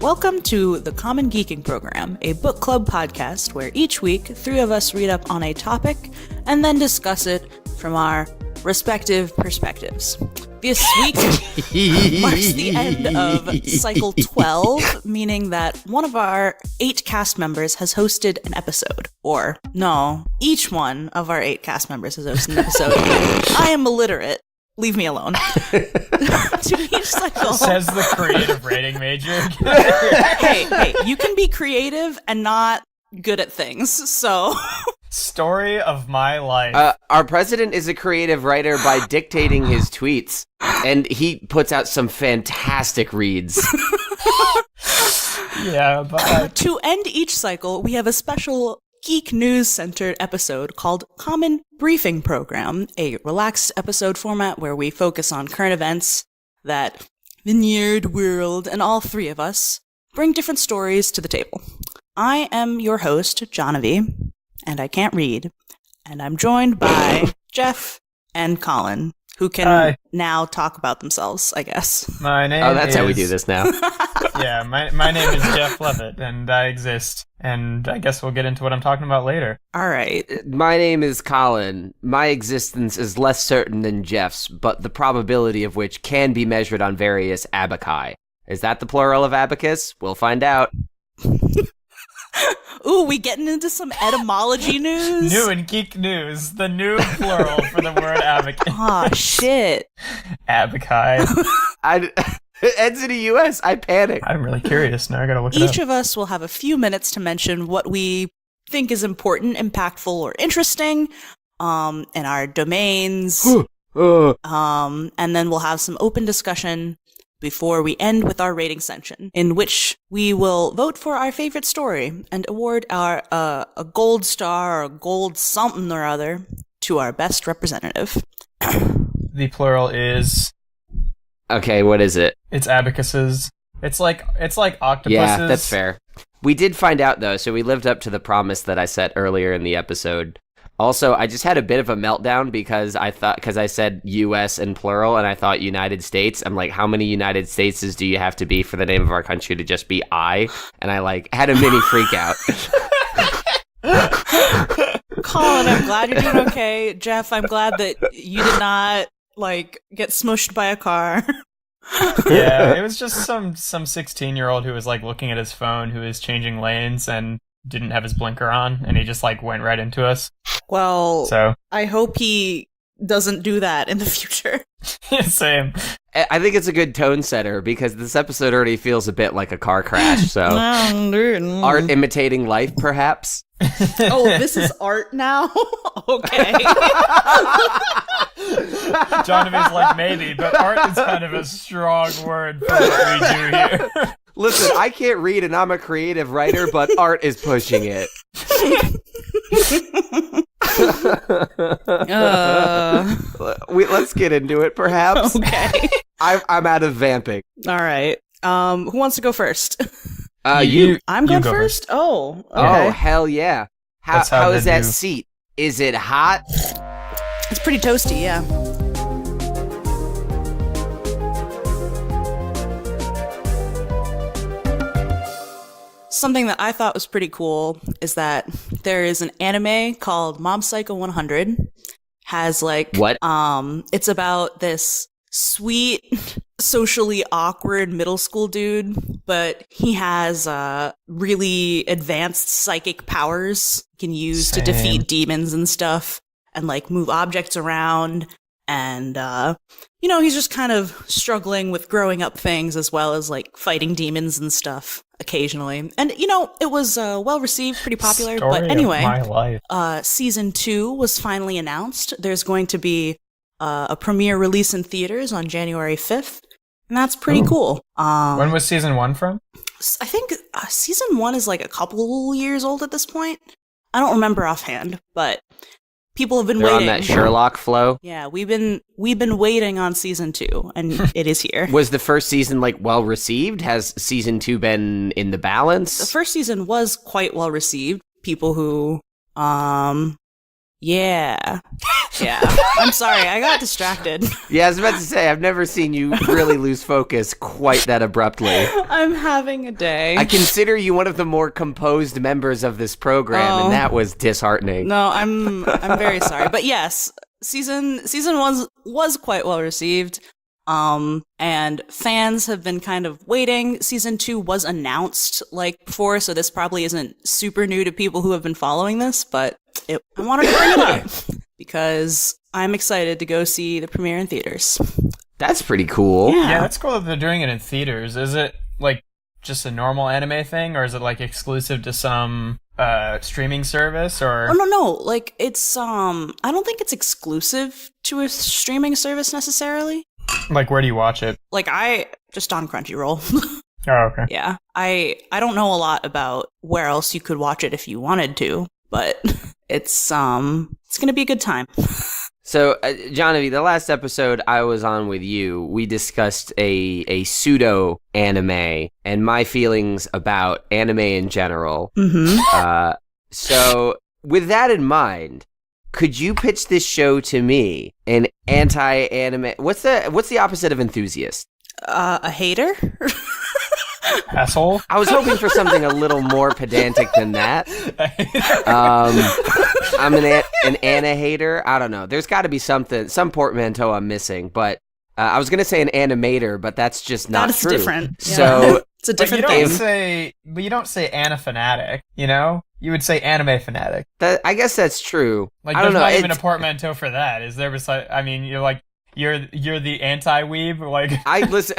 Welcome to the Common Geeking Program, a book club podcast where each week 3 of us read up on a topic and then discuss it from our respective perspectives. This week marks the end of cycle 12, meaning that one of our 8 cast members has hosted an episode. Or, no, each one of our 8 cast members has hosted an episode. I am illiterate. Leave me alone. To each cycle. Says the creative writing major. Hey, you can be creative and not good at things, so... Story of my life. Our president is a creative writer by dictating his tweets, and he puts out some fantastic reads. Yeah, but... To end each cycle, we have a special geek-news-centered episode called Common Briefing Program, a relaxed episode format where we focus on current events that the nerd world and all 3 of us bring different stories to the table. I am your host, Jahnavi, and I can't read, and I'm joined by Jeff and Colin, who can now talk about themselves, I guess. My name that's how we do this now. Yeah, my name is Jeff Leavitt, and I exist, and I guess we'll get into what I'm talking about later. All right. My name is Colin. My existence is less certain than Jeff's, but the probability of which can be measured on various abaci. Is that the plural of abacus? We'll find out. Ooh, we getting into some etymology news? New and geek news, the new plural for the word abacus. Aw, shit. Abaci. It ends in a US. I panic. I'm really curious now. I gotta look it up. Each of us will have a few minutes to mention what we think is important, impactful, or interesting in our domains. And then we'll have some open discussion before we end with our rating section, in which we will vote for our favorite story and award our a gold star or a gold something or other to our best representative. The plural is... Okay, what is it? It's abacuses. It's like octopuses. Yeah, that's fair. We did find out, though, so we lived up to the promise that I set earlier in the episode. Also, I just had a bit of a meltdown because I said U.S. and plural, and I thought United States. I'm like, how many United States do you have to be for the name of our country to just be I? And I, had a mini freak out. Colin, I'm glad you're doing okay. Jeff, I'm glad that you did not, get smushed by a car. Yeah, it was just some 16-year-old who was, looking at his phone, who was changing lanes, and didn't have his blinker on, and he just went right into us. Well, so I hope he doesn't do that in the future. Same. I think it's a good tone setter because this episode already feels a bit like a car crash, so art imitating life, perhaps? Oh, this is art now? Okay. Jahnavi's like, maybe, but art is kind of a strong word for what we do here. Listen, I can't read and I'm a creative writer, but art is pushing it. Let's get into it, perhaps. Okay. I'm out of vamping. All right. Who wants to go first? You. I'm going go first? Oh, okay. Oh, hell yeah. How is that do. seat? Is it hot? It's pretty toasty, yeah. Something that I thought was pretty cool is that there is an anime called Mob Psycho 100. Has what? It's about this sweet, socially awkward middle school dude, but he has really advanced psychic powers he can use to defeat demons and stuff and move objects around. And, he's just kind of struggling with growing up things as well as fighting demons and stuff occasionally. And, it was well received, pretty popular. Story but anyway, of my life. Season 2 was finally announced. There's going to be a premiere release in theaters on January 5th. And that's pretty cool. When was season 1 from? I think season 1 is a couple years old at this point. I don't remember offhand, but people have been They're waiting. on that Sherlock flow. Yeah, we've been waiting on season 2, and it is here. Was the first season well received? Has season 2 been in the balance? The first season was quite well received. People who, Yeah. Yeah. I'm sorry, I got distracted. Yeah, I was about to say, I've never seen you really lose focus quite that abruptly. I'm having a day. I consider you one of the more composed members of this program, and that was disheartening. No, I'm very sorry. But yes, season one was quite well received. And fans have been kind of waiting. Season 2 was announced like before, so this probably isn't super new to people who have been following this, but I wanted to bring it up because I'm excited to go see the premiere in theaters. That's pretty cool. Yeah, that's cool that they're doing it in theaters. Is it like just a normal anime thing, or is it like exclusive to some streaming service? Or Oh no, like it's I don't think it's exclusive to a streaming service necessarily. like where do you watch it? Like I just on Crunchyroll. Oh, okay. Yeah. I don't know a lot about where else you could watch it if you wanted to, but it's going to be a good time. So, Jahnavi, the last episode I was on with you, we discussed a pseudo anime and my feelings about anime in general. Mm-hmm. So, with that in mind, could you pitch this show to me? An anti-anime. What's the opposite of enthusiast? A hater? Asshole? I was hoping for something a little more pedantic than that. I'm an Anna-hater. I don't know. There's got to be some portmanteau I'm missing. But I was going to say an animator, but that's just not That's true. different. Yeah. So it's a different but thing. you don't say Anna fanatic, you know? You would say anime fanatic. I guess that's true. Like, I don't there's know. not even a portmanteau for that, is there? Besides, I mean, you're the anti-weeb, like. I listen.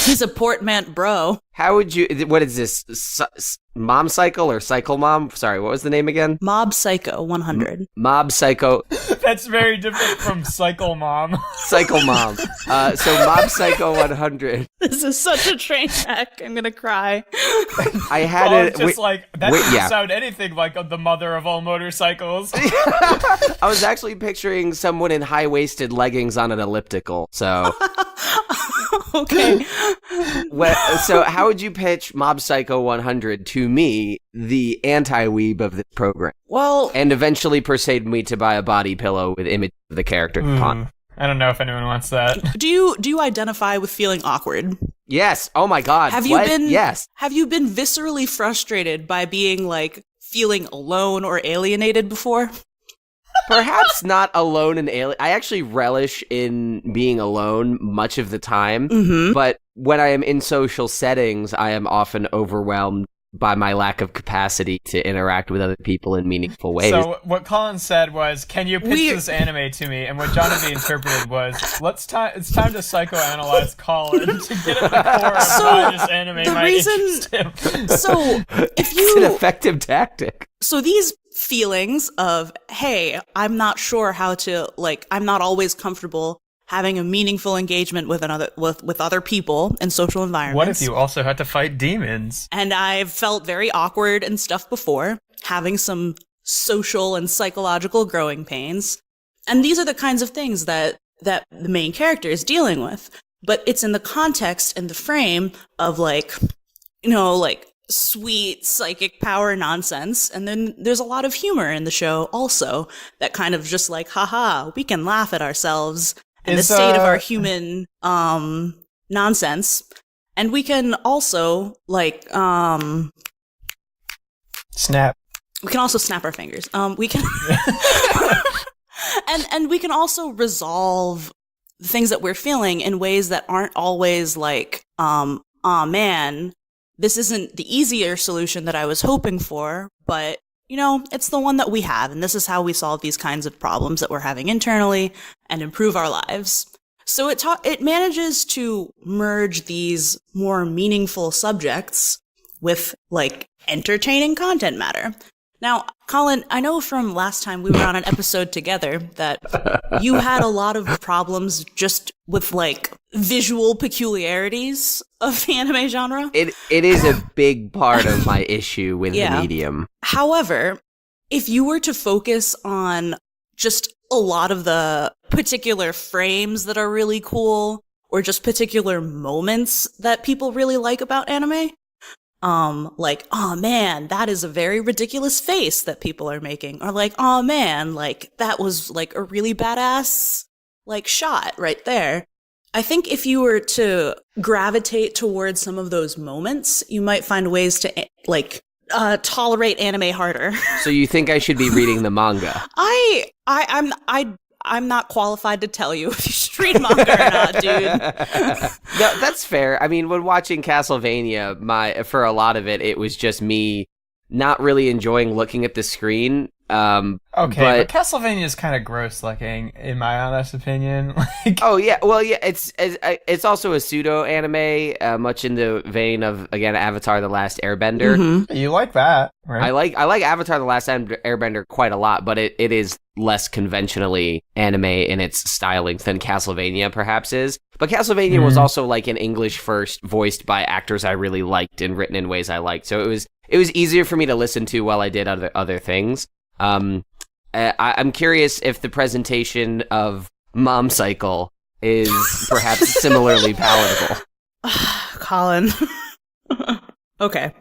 He's a portman bro. How would you? What is this? Mom Cycle or Cycle Mom? Sorry, what was the name again? Mob Psycho 100. Mob Psycho. That's very different from Cycle Mom. Cycle Mom. So Mob Psycho 100. This is such a train wreck. I'm gonna cry. I had Well, it. just like that doesn't yeah. sound anything like the mother of all motorcycles. I was actually picturing someone in high-waisted leggings on an elliptical. So, Okay. so how would you pitch Mob Psycho 100 to me, the anti-weeb of this program, Well, and eventually persuade me to buy a body pillow with image of the character upon? I don't know if anyone wants that. do you identify with feeling awkward? Yes. Oh my God. Have you What? been Yes. Have you been viscerally frustrated by being like feeling alone or alienated before? Perhaps not alone and alien. I actually relish in being alone much of the time, Mm-hmm. but when I am in social settings, I am often overwhelmed by my lack of capacity to interact with other people in meaningful ways. So what Colin said was, "Can you pitch this anime to me?" And what Jahnavi interpreted was, it's time to psychoanalyze Colin to get at the core of why this anime might interest him. So It's an effective tactic. So these feelings of, hey, I'm not sure how to, like, I'm not always comfortable having a meaningful engagement with other people in social environments. What if you also had to fight demons? And I've felt very awkward and stuff before, having some social and psychological growing pains. And these are the kinds of things that the main character is dealing with. But it's in the context and the frame of, like, sweet psychic power nonsense. And then there's a lot of humor in the show also that kind of just like, haha, we can laugh at ourselves and the state of our human nonsense. And we can also Snap. we can also snap our fingers. We can and we can also resolve the things that we're feeling in ways that aren't always like, aw man, this isn't the easier solution that I was hoping for, but it's the one that we have, and this is how we solve these kinds of problems that we're having internally and improve our lives. So it manages to merge these more meaningful subjects with, like, entertaining content matter. Now, Colin, I know from last time we were on an episode together that you had a lot of problems just with, like, visual peculiarities of the anime genre. It is a big part of my issue with the medium. However, if you were to focus on just a lot of the particular frames that are really cool, or just particular moments that people really like about anime, like, oh man, that is a very ridiculous face that people are making. Or like, oh man, like that was like a really badass like shot right there. I think if you were to gravitate towards some of those moments, you might find ways to like tolerate anime harder. So you think I should be reading the manga? I'm not qualified to tell you if you should read manga or not, dude. No, that's fair. I mean, when watching Castlevania, for a lot of it, it was just me not really enjoying looking at the screen. Okay, but Castlevania is kind of gross looking, in my honest opinion. Oh yeah, well yeah, it's also a pseudo anime, much in the vein of again Avatar: The Last Airbender. Mm-hmm. You like that, right? I like Avatar: The Last Airbender quite a lot, but it is less conventionally anime in its styling than Castlevania perhaps is. But Castlevania was also like in English first, voiced by actors I really liked and written in ways I liked, so it was easier for me to listen to while I did other things. I'm curious if the presentation of Mom Cycle is perhaps similarly palatable. Colin. Okay.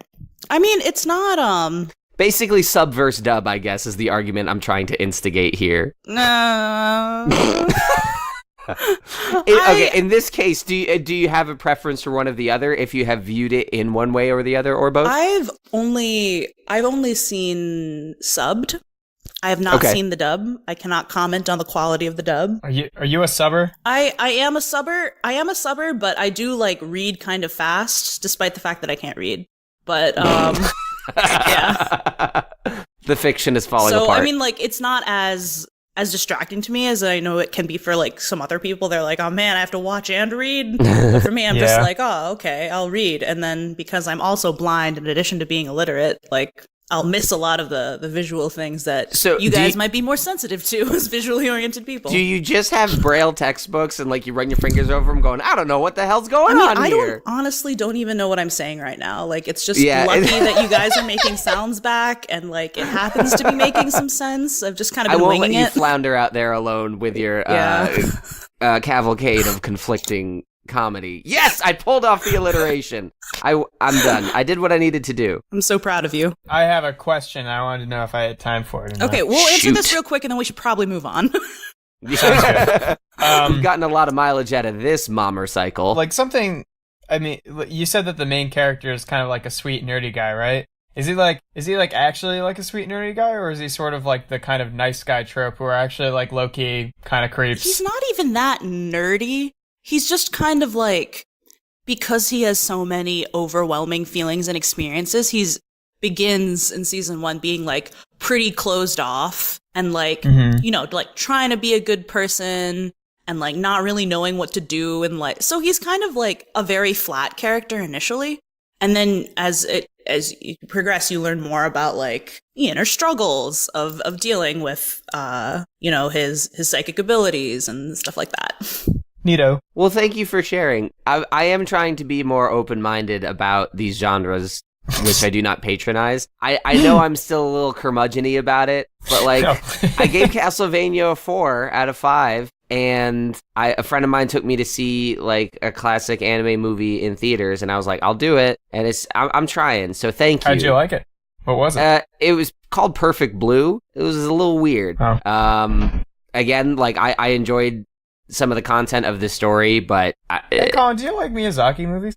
I mean, it's not, Basically, sub versus dub, I guess, is the argument I'm trying to instigate here. No. Okay, in this case, do you have a preference for one or the other if you have viewed it in one way or the other, or both? I've only seen subbed. I have not seen the dub. I cannot comment on the quality of the dub. Are you a subber? I am a subber, but I do like read kind of fast, despite the fact that I can't read. But yeah. The fiction is falling apart. So I mean, like, it's not as distracting to me as I know it can be for like some other people. They're like, oh man, I have to watch and read. But for me, I'm just like, oh, okay, I'll read. And then because I'm also blind, in addition to being illiterate, like, I'll miss a lot of the visual things that you guys might be more sensitive to as visually oriented people. Do you just have Braille textbooks and like you run your fingers over them going, I don't know what the hell's going on here? I honestly don't even know what I'm saying right now. Like, it's just lucky that you guys are making sounds back and like it happens to be making some sense. I've just kind of been winging it. I won't let you flounder out there alone with your cavalcade of conflicting comedy. Yes, I pulled off the alliteration. I'm done. I did what I needed to do. I'm so proud of you. I have a question. I wanted to know if I had time for it. Okay, we'll answer this real quick, and then we should probably move on. We've gotten a lot of mileage out of this mommer cycle. Like something. I mean, you said that the main character is kind of like a sweet nerdy guy, right? Is he like actually like a sweet nerdy guy, or is he sort of like the kind of nice guy trope who are actually like low key kind of creeps? He's not even that nerdy. He's just kind of like, because he has so many overwhelming feelings and experiences, he's begins in season 1 being like pretty closed off and like, you know, like trying to be a good person and like not really knowing what to do. And like, so he's kind of like a very flat character initially. And then as you progress, you learn more about like the inner struggles of dealing with, you know, his psychic abilities and stuff like that. Neato. Well, thank you for sharing. I am trying to be more open-minded about these genres, which I do not patronize. I know I'm still a little curmudgeon-y about it, but like, I gave Castlevania a 4 out of 5, and a friend of mine took me to see like a classic anime movie in theaters, and I was like, I'll do it, and I'm trying, so thank you. How'd you like it? What was it? It was called Perfect Blue. It was a little weird. Oh. Again, like, I enjoyed some of the content of the story, but hey, Colin, do you like Miyazaki movies?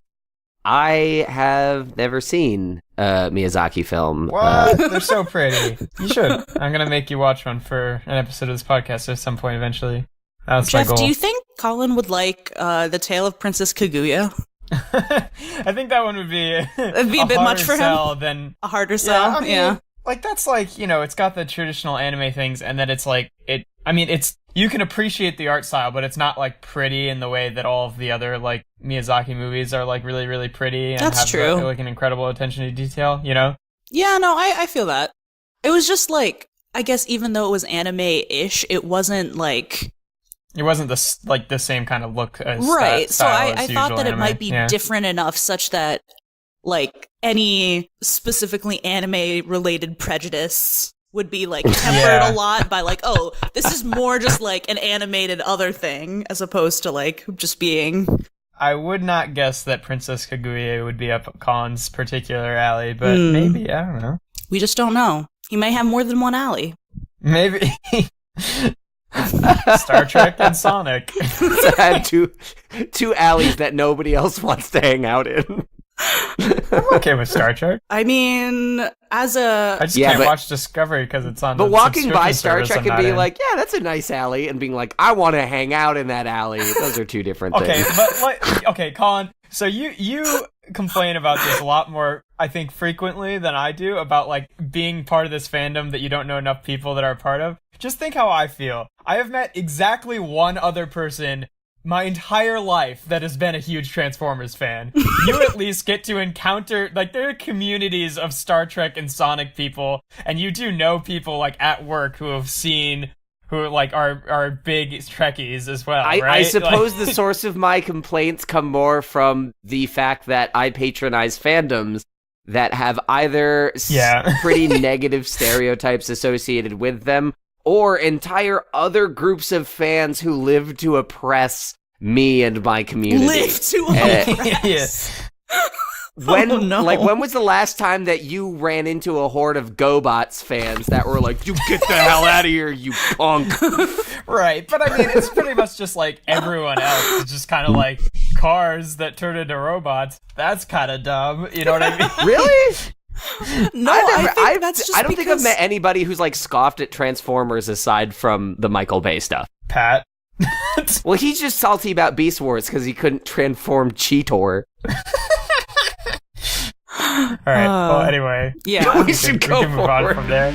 I have never seen a Miyazaki film. What? They're so pretty. You should. I'm gonna make you watch one for an episode of this podcast at some point eventually. That's Jeff, my goal. do you think Colin would like The Tale of Princess Kaguya? I think that one would be it'd be a bit much for him. Than a harder sell. Yeah, like that's like, you know, it's got the traditional anime things, and then it's like it's you can appreciate the art style, but it's not like pretty in the way that all of the other like Miyazaki movies are like really, really pretty and that's have true. Like an incredible attention to detail, you know? Yeah, no, I feel that. It was just like, I guess even though it was anime-ish, it wasn't the same kind of look as right. So I thought that anime. It might be different enough such that like any specifically anime related prejudice would be like tempered a lot by like, oh, this is more just like an animated other thing as opposed to like just being I would not guess that Princess Kaguya would be up Colin's particular alley, but maybe, I don't know. We just don't know. He may have more than one alley. Maybe. Star Trek and Sonic. So I had two alleys that nobody else wants to hang out in. I'm okay with Star Trek. I mean, I just can't watch Discovery because it's on. But the walking by Star service Trek I'm and being not like, yeah, that's a nice alley, and being like, I want to hang out in that alley. Those are two different things. Okay, Colin. So you complain about this a lot more, I think, frequently than I do about like being part of this fandom that you don't know enough people that are a part of. Just think how I feel. I have met exactly one other person my entire life that has been a huge Transformers fan. You at least get to encounter, like, there are communities of Star Trek and Sonic people, and you do know people, like, at work who have seen, who, like, are big Trekkies as well, right? I suppose the source of my complaints come more from the fact that I patronize fandoms that have either pretty negative stereotypes associated with them, or entire other groups of fans who live to oppress me and my community. Live to oppress. When was the last time that you ran into a horde of GoBots fans that were like, you get the hell out of here, you punk? Right, but I mean, it's pretty much just like everyone else. It's just kind of like cars that turn into robots. That's kind of dumb, you know what I mean? Really? No, I don't think I've met anybody who's like scoffed at Transformers aside from the Michael Bay stuff. Pat. Well, he's just salty about Beast Wars because he couldn't transform Cheetor. All right. Well, anyway, yeah, we can move on from there.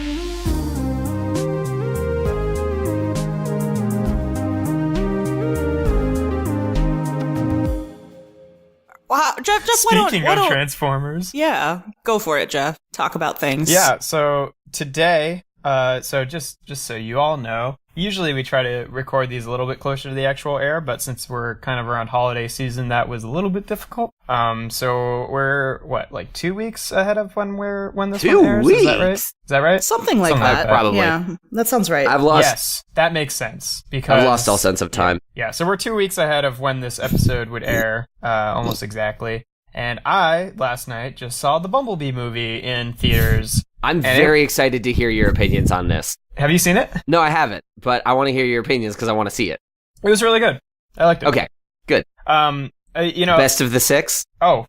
Wow, Jeff, Speaking of Transformers. Yeah, go for it, Jeff. Talk about things. Yeah, so today, so just so you all know, usually we try to record these a little bit closer to the actual air, but since we're kind of around holiday season, that was a little bit difficult. So we're, like 2 weeks ahead of when this one airs? 2 weeks? Is that right? Something like that. Probably. Yeah, that sounds right. Yes, that makes sense. Because I've lost all sense of time. Yeah, so we're 2 weeks ahead of when this episode would air, almost exactly. And I, last night, just saw the Bumblebee movie in theaters. I'm very excited to hear your opinions on this. Have you seen it? No, I haven't, but I want to hear your opinions because I want to see it. It was really good. I liked it. Okay, good. Best of the six? Oh,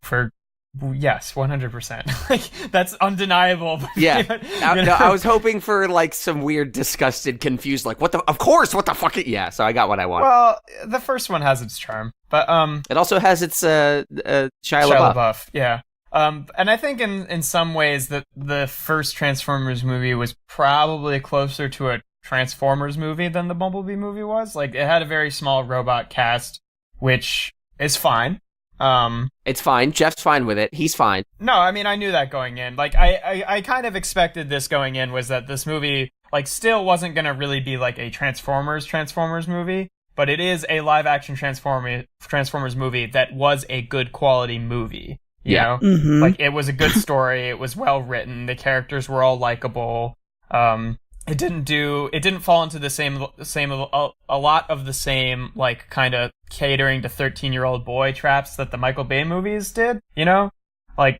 yes, 100%. Like, that's undeniable. Yeah. No, I was hoping for, like, some weird, disgusted, confused, like, of course, what the fuck? Yeah, so I got what I want. Well, the first one has its charm, but, it also has its, Shia LaBeouf. Yeah. And I think in some ways that the first Transformers movie was probably closer to a Transformers movie than the Bumblebee movie was. Like, it had a very small robot cast, which is fine. It's fine. Jeff's fine with it. He's fine. No, I mean, I knew that going in. Like, I kind of expected this going in, was that this movie, like, still wasn't gonna really be like a Transformers movie, but it is a live-action Transformers movie that was a good quality movie. You know? Mm-hmm. Like, it was a good story, it was well written, the characters were all likable. It didn't fall into the same a lot of the same, like, kind of catering to 13-year-old boy traps that the Michael Bay movies did, you know? Like,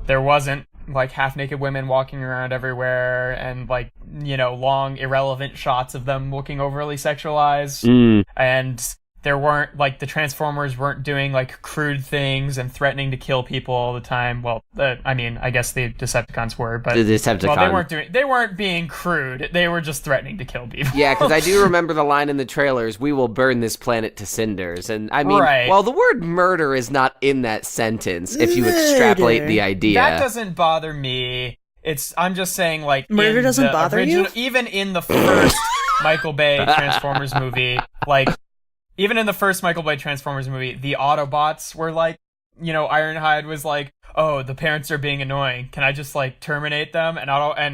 there wasn't, like, half-naked women walking around everywhere and, like, you know, long, irrelevant shots of them looking overly sexualized. And there weren't, like, the Transformers weren't doing, like, crude things and threatening to kill people all the time. Well, I mean, I guess the Decepticons were, but... The Decepticons. Well, they weren't being crude. They were just threatening to kill people. Yeah, because I do remember the line in the trailers, "We will burn this planet to cinders." And, I mean, right. Well, the word murder is not in that sentence, if you extrapolate the idea. That doesn't bother me. I'm just saying, like... Murder doesn't bother you? Even in the first Michael Bay Transformers movie, like... Even in the first Michael Bay Transformers movie, the Autobots were like, you know, Ironhide was like, "Oh, the parents are being annoying. Can I just, like, terminate them?" And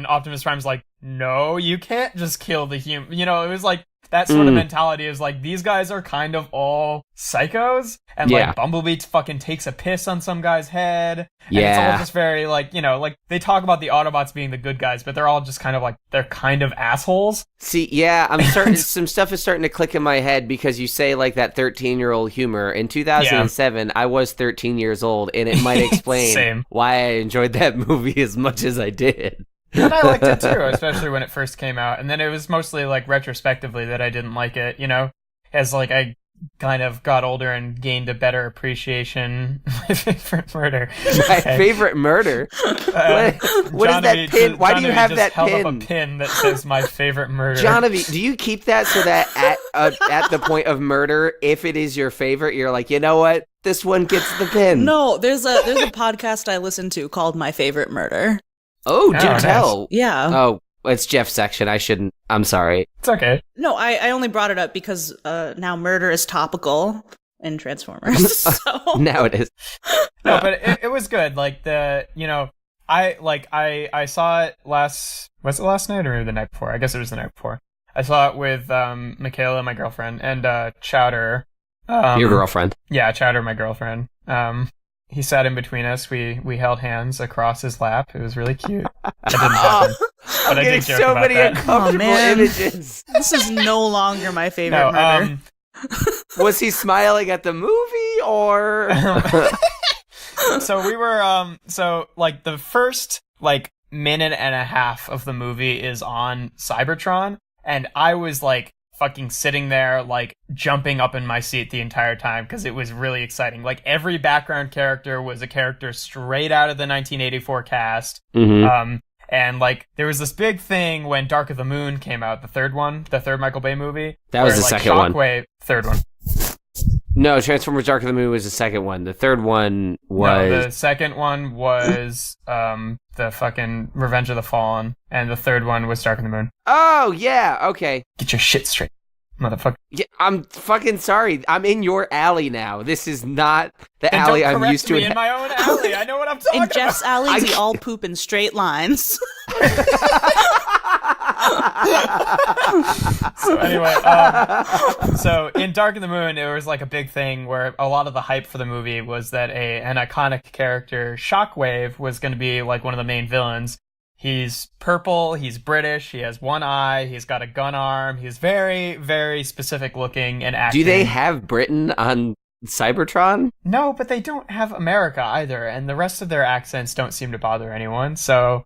Optimus Prime's like, "No, you can't just kill the human." You know, it was like that sort of mentality is like, these guys are kind of all psychos, and like Bumblebee fucking takes a piss on some guy's head, and it's all just very like, you know, like they talk about the Autobots being the good guys, but they're all just kind of like, they're kind of assholes. See, yeah, I'm starting, some stuff is starting to click in my head because you say like that 13-year-old humor. In 2007, I was 13 years old, and it might explain why I enjoyed that movie as much as I did. And I liked it too, especially when it first came out. And then it was mostly like retrospectively that I didn't like it, you know, as like I kind of got older and gained a better appreciation. My favorite murder. My favorite murder? What is that pin? Why do you have that pin? Held up a pin that says my favorite murder. Jahnavi, do you keep that so that at the point of murder, if it is your favorite, you're like, you know what? This one gets the pin. No, there's a podcast I listen to called My Favorite Murder. Oh, do tell. Nice. Yeah. Oh, it's Jeff's section. I shouldn't. I'm sorry. It's okay. No, I only brought it up because now murder is topical in Transformers. So. Now it is. No, but it was good. Like you know, I saw it was it last night or the night before? I guess it was the night before. I saw it with Michaela, my girlfriend, and Chowder. Your girlfriend. Yeah, Chowder, my girlfriend. He sat in between us. We held hands across his lap. It was really cute. That didn't happen. But I'm getting so many uncomfortable images. This is no longer my favorite murder. Was he smiling at the movie or? So we were so like the first like minute and a half of the movie is on Cybertron, and I was like fucking sitting there, like, jumping up in my seat the entire time because it was really exciting. Like, every background character was a character straight out of the 1984 cast. Mm-hmm. And, like, there was this big thing when Dark of the Moon came out, the third Michael Bay movie. That was the second one. Third one. No, Transformers Dark of the Moon was the second one. The third one was... No, the second one was the fucking Revenge of the Fallen, and the third one was Dark of the Moon. Oh, yeah, okay. Get your shit straight, motherfucker. Yeah, I'm fucking sorry. I'm in your alley now. This is not the alley I'm used to. Don't correct me in my own alley. I know what I'm talking about. In Jeff's alley, we all poop in straight lines. So anyway, so in Dark of the Moon, there was like a big thing where a lot of the hype for the movie was that an iconic character, Shockwave, was going to be like one of the main villains. He's purple, he's British, he has one eye, he's got a gun arm, he's very, very specific looking and acting. Do they have Britain on Cybertron? No, but they don't have America either, and the rest of their accents don't seem to bother anyone, so...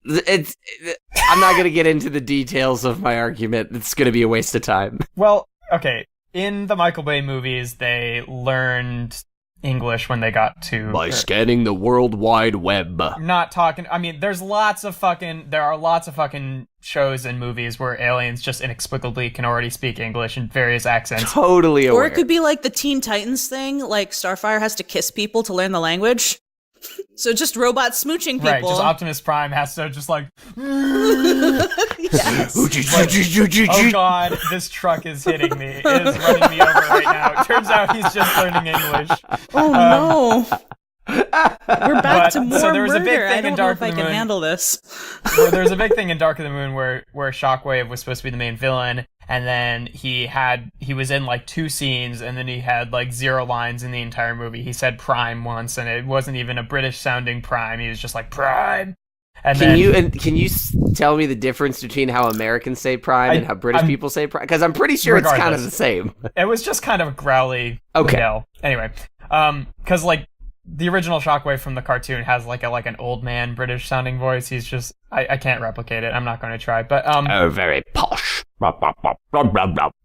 I'm not going to get into the details of my argument. It's going to be a waste of time. Well, okay. In the Michael Bay movies, they learned English when they got to... By scanning the World Wide Web. I'm not talking... I mean, there are lots of fucking shows and movies where aliens just inexplicably can already speak English in various accents. Totally aware. Or it could be like the Teen Titans thing, like Starfire has to kiss people to learn the language. So just robots smooching people. Right, just Optimus Prime has to just like... Yes. Oh god, this truck is hitting me. It is running me over right now. It turns out he's just learning English. Oh no. We're back to more so there was murder. A big thing I don't in Dark know if I can handle this. There was a big thing in Dark of the Moon where Shockwave was supposed to be the main villain, and then he was in like 2 scenes, and then he had like 0 lines in the entire movie. He said Prime once, and it wasn't even a British sounding Prime. He was just like Prime. And can you tell me the difference between how Americans say Prime and how British people say Prime? Because I'm pretty sure it's kind of the same. It was just kind of growly. Okay. Yell. Anyway, because like the original Shockwave from the cartoon has like an old man British sounding voice. He's just I can't replicate it. I'm not going to try. But oh, very posh.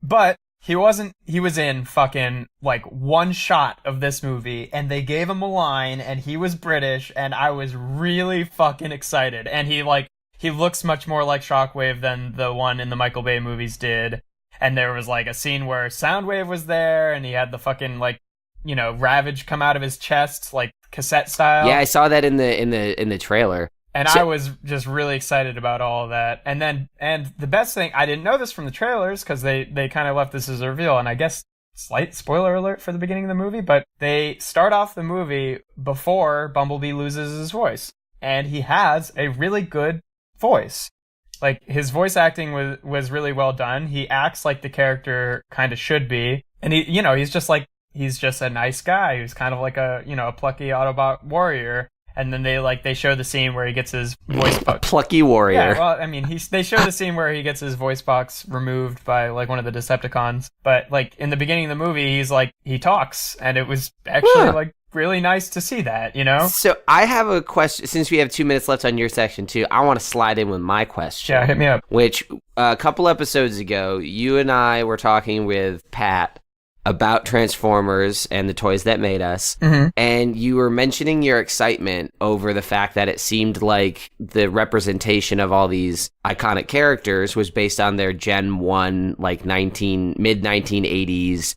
But he was in fucking like 1 shot of this movie, and they gave him a line, and he was British, and I was really fucking excited. And he looks much more like Shockwave than the one in the Michael Bay movies did. And there was like a scene where Soundwave was there, and he had the fucking like, you know, Ravage come out of his chest, like cassette style. Yeah, I saw that in the trailer. And I was just really excited about all of that. And the best thing, I didn't know this from the trailers because they kind of left this as a reveal. And I guess slight spoiler alert for the beginning of the movie, but they start off the movie before Bumblebee loses his voice. And he has a really good voice. like his voice acting was really well done. He acts like the character kind of should be, and he's just a nice guy who's kind of like a plucky Autobot warrior. And then they show the scene where he gets his voice box. Plucky warrior. Yeah, well, I mean, they show the scene where he gets his voice box removed by like one of the Decepticons. But like in the beginning of the movie, he talks, and it was actually like really nice to see that, So I have a question. Since we have 2 minutes left on your section too, I want to slide in with my question. Yeah, hit me up. Which a couple episodes ago, you and I were talking with Pat about Transformers and the toys that made us, and you were mentioning your excitement over the fact that it seemed like the representation of all these iconic characters was based on their Gen 1, like mid-1980s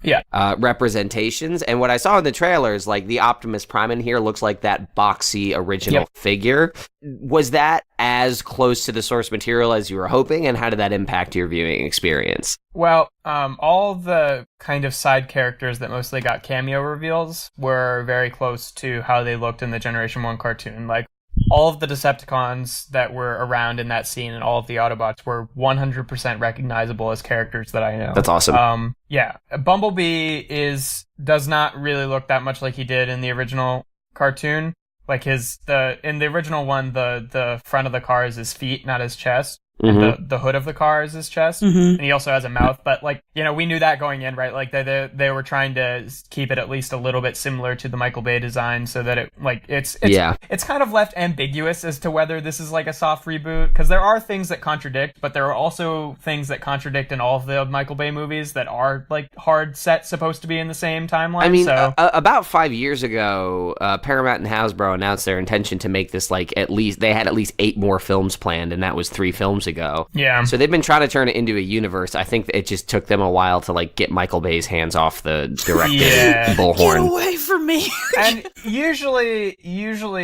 representations. And what I saw in the trailers, like the Optimus Prime in here looks like that boxy original figure. Was that as close to the source material as you were hoping, and how did that impact your viewing experience? Well, all the kind of side characters that mostly got cameo reveals were very close to how they looked in the Generation 1 cartoon. Like, all of the Decepticons that were around in that scene and all of the Autobots were 100% recognizable as characters that I know. That's awesome. Bumblebee does not really look that much like he did in the original cartoon. Like in the original one, the front of the car is his feet, not his chest. And the hood of the car is his chest, and he also has a mouth. But like, we knew that going in, right? Like they were trying to keep it at least a little bit similar to the Michael Bay design, so that it's kind of left ambiguous as to whether this is like a soft reboot, because there are things that contradict, but there are also things that contradict in all of the Michael Bay movies that are like hard set supposed to be in the same timeline. I mean, so about 5 years ago, Paramount and Hasbro announced their intention to make this like they had at least 8 more films planned, and that was 3 films ago. Yeah. So they've been trying to turn it into a universe. I think it just took them a while to like get Michael Bay's hands off the directing bullhorn. Get away from me. And usually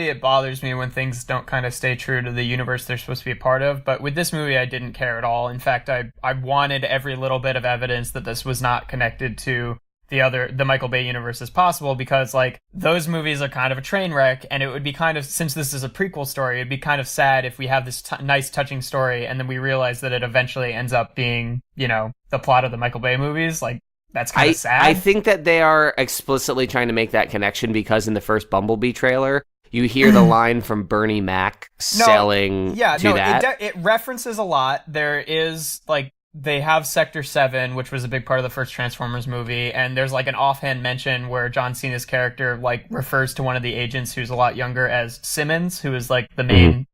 it bothers me when things don't kind of stay true to the universe they're supposed to be a part of, but with this movie I didn't care at all. In fact, I wanted every little bit of evidence that this was not connected to the Michael Bay universe as possible, because like those movies are kind of a train wreck, and it would be kind of, since this is a prequel story, it'd be kind of sad if we have this nice touching story and then we realize that it eventually ends up being, the plot of the Michael Bay movies. Like, that's kind of sad. I think that they are explicitly trying to make that connection, because in the first Bumblebee trailer, you hear the line from Bernie Mac selling that. It references a lot. There is like, they have Sector 7, which was a big part of the first Transformers movie, and there's like an offhand mention where John Cena's character like refers to one of the agents who's a lot younger as Simmons, who is like the main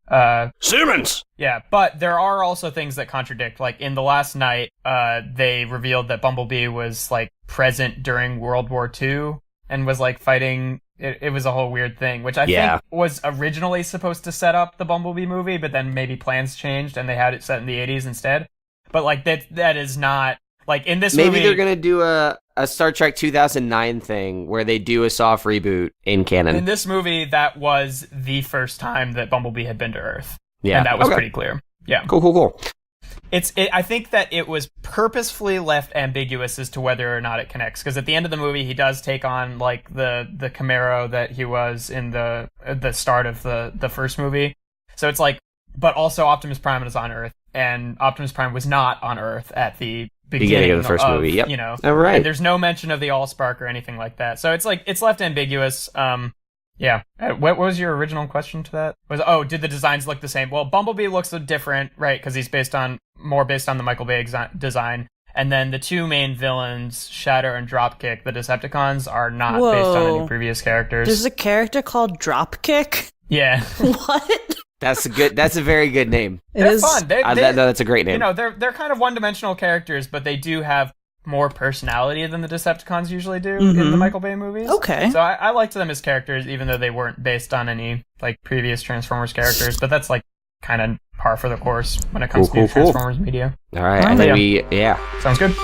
Simmons! Yeah, but there are also things that contradict. Like in The Last Night, they revealed that Bumblebee was like present during World War II and was like fighting. It was a whole weird thing, which I think was originally supposed to set up the Bumblebee movie, but then maybe plans changed and they had it set in the 80s instead. But like that is not like in this movie. Maybe they're gonna do a Star Trek 2009 thing where they do a soft reboot in canon. In this movie, that was the first time that Bumblebee had been to Earth. Yeah, and that was pretty clear. Yeah, cool. I think that it was purposefully left ambiguous as to whether or not it connects, because at the end of the movie, he does take on like the Camaro that he was in the start of the first movie. So it's like, but also Optimus Prime is on Earth. And Optimus Prime was not on Earth at the beginning of the first movie. Yep. All right. And there's no mention of the Allspark or anything like that. So it's like, it's left ambiguous. What was your original question to that? Did the designs look the same? Well, Bumblebee looks different, right? Because he's more based on the Michael Bay design. And then the 2 main villains, Shatter and Dropkick, the Decepticons, are not based on any previous characters. There's a character called Dropkick? Yeah. What? That's a very good name. They're fun. That's a great name. They're kind of one-dimensional characters, but they do have more personality than the Decepticons usually do in the Michael Bay movies. Okay. So I liked them as characters, even though they weren't based on any like previous Transformers characters. But that's like kind of par for the course when it comes to Transformers media. All right. I think sounds good.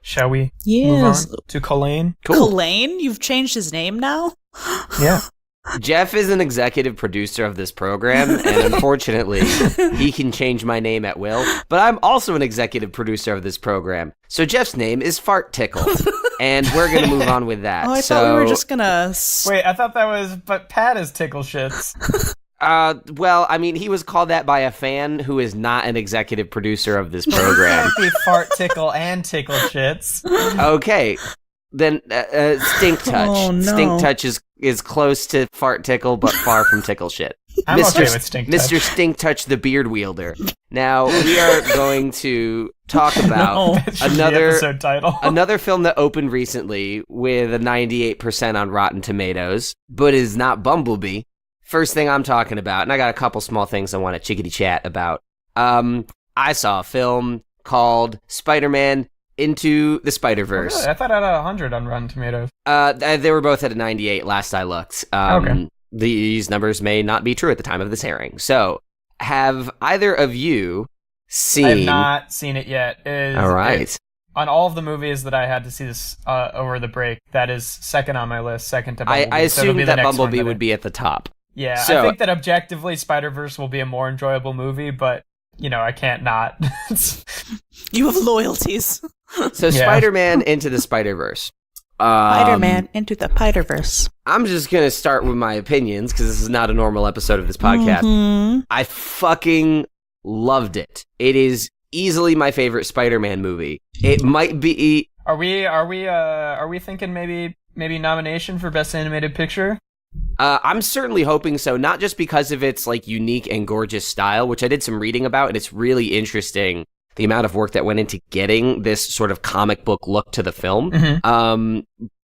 Shall we move on to Colin? Cool. Colin? You've changed his name now? Yeah. Jeff is an executive producer of this program, and unfortunately, he can change my name at will. But I'm also an executive producer of this program. So Jeff's name is Fart Tickle. And we're going to move on with that. Oh, I thought we were just going to... Wait, I thought that was... But Pat is Tickle Shits. Well, I mean, he was called that by a fan who is not an executive producer of this program. Be Fart Tickle and Tickle Shits. Okay. Then Stink Touch. Oh, no. Stink Touch is close to Fart Tickle, but far from Tickle Shit. I'm okay with Stink Touch. Mr. Stink Touch, the beard wielder. Now, we are going to talk about another film that opened recently with a 98% on Rotten Tomatoes, but is not Bumblebee. First thing I'm talking about, and I got a couple small things I want to chickadee chat about. I saw a film called Spider-Man Into the Spider-Verse. Oh, really? I thought it had 100 on Rotten Tomatoes. They were both at a 98 last I looked. Okay. These numbers may not be true at the time of this airing. So, have either of you seen... I have not seen it yet. All right. On all of the movies that I had to see this over the break, that is second on my list, second to Bumblebee. I assumed that Bumblebee would be at the top. Yeah, so, I think that objectively Spider-Verse will be a more enjoyable movie, but, I can't not. You have loyalties. So, yeah. Spider-Man Into the Spider-Verse. Spider-Man Into the Spider-Verse. I'm just going to start with my opinions, because this is not a normal episode of this podcast. Mm-hmm. I fucking loved it. It is easily my favorite Spider-Man movie. It might be... Are we thinking maybe nomination for Best Animated Picture? I'm certainly hoping so, not just because of its unique and gorgeous style, which I did some reading about, and it's really interesting the amount of work that went into getting this sort of comic book look to the film. Mm-hmm.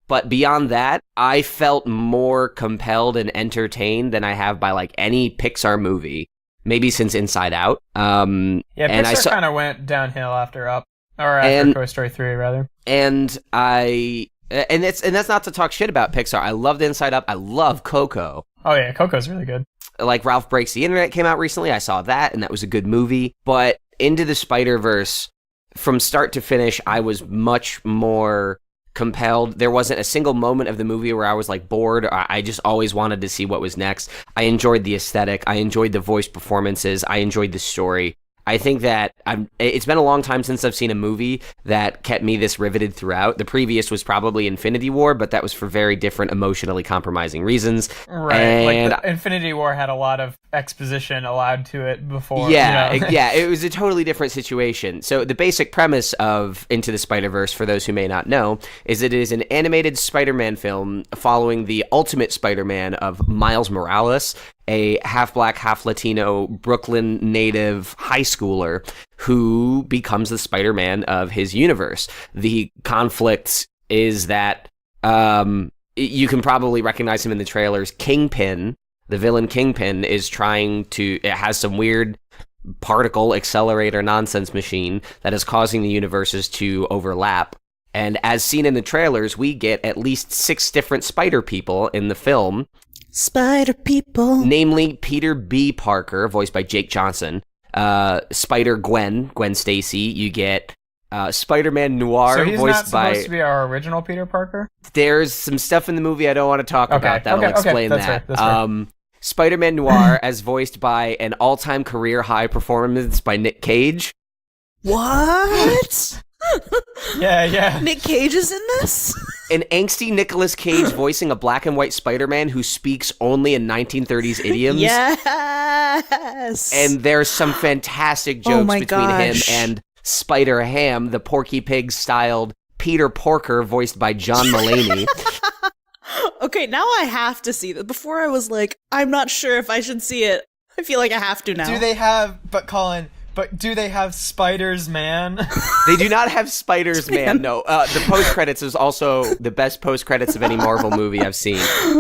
But beyond that, I felt more compelled and entertained than I have by any Pixar movie, maybe since Inside Out. Pixar kind of went downhill after Toy Story 3, rather. And that's not to talk shit about Pixar. I loved Inside Out. I love Coco. Oh yeah, Coco's really good. Ralph Breaks the Internet came out recently. I saw that, and that was a good movie. But Into the Spider-Verse, from start to finish, I was much more compelled. There wasn't a single moment of the movie where I was bored. I just always wanted to see what was next. I enjoyed the aesthetic. I enjoyed the voice performances. I enjoyed the story. I think that it's been a long time since I've seen a movie that kept me this riveted throughout. The previous was probably Infinity War, but that was for very different emotionally compromising reasons. Right, and Infinity War had a lot of exposition allowed to it before. Yeah, yeah, it was a totally different situation. So the basic premise of Into the Spider-Verse, for those who may not know, is it is an animated Spider-Man film following the ultimate Spider-Man of Miles Morales, a half-black, half-Latino, Brooklyn native high schooler who becomes the Spider-Man of his universe. The conflict is that you can probably recognize him in the trailers. Kingpin, the villain Kingpin, it has some weird particle accelerator nonsense machine that is causing the universes to overlap. And as seen in the trailers, we get at least 6 different spider people in the film. Spider people. Namely, Peter B. Parker, voiced by Jake Johnson. Spider Gwen Stacy. You get Spider-Man Noir, so he's voiced by... not supposed to be our original Peter Parker? There's some stuff in the movie I don't want to talk about that'll explain that. That's fair. Spider-Man Noir, as voiced by an all-time career high performance by Nick Cage. What? Yeah. Nick Cage is in this? An angsty Nicolas Cage voicing a black and white Spider-Man who speaks only in 1930s idioms. Yes! And there's some fantastic jokes between him and Spider-Ham, the Porky Pig-styled Peter Porker, voiced by John Mulaney. Okay, now I have to see that. Before I was I'm not sure if I should see it. I feel like I have to now. Do they have Spiders Man? They do not have Spiders Man, no. The post-credits is also the best post-credits of any Marvel movie I've seen.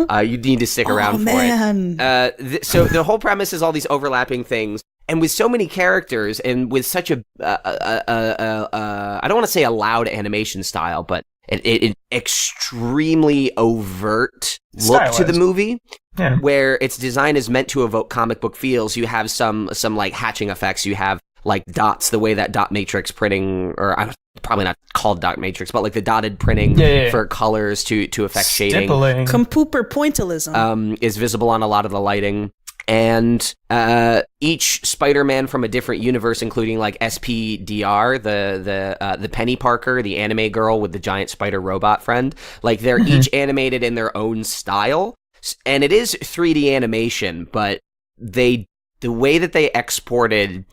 You need to stick around for it. So the whole premise is all these overlapping things, and with so many characters, and with such a I don't want to say a loud animation style, but an extremely overt look to the movie. Yeah. Where its design is meant to evoke comic book feels. You have some hatching effects. You have like dots, the way that dot matrix printing, or probably not called dot matrix, but like the dotted printing for colors to affect shading. Compooper pointillism. Is visible on a lot of the lighting. And each Spider-Man from a different universe, including like SPDR, the Penny Parker, the anime girl with the giant spider robot friend, like they're each animated in their own style. And it is 3D animation, but the way that they exported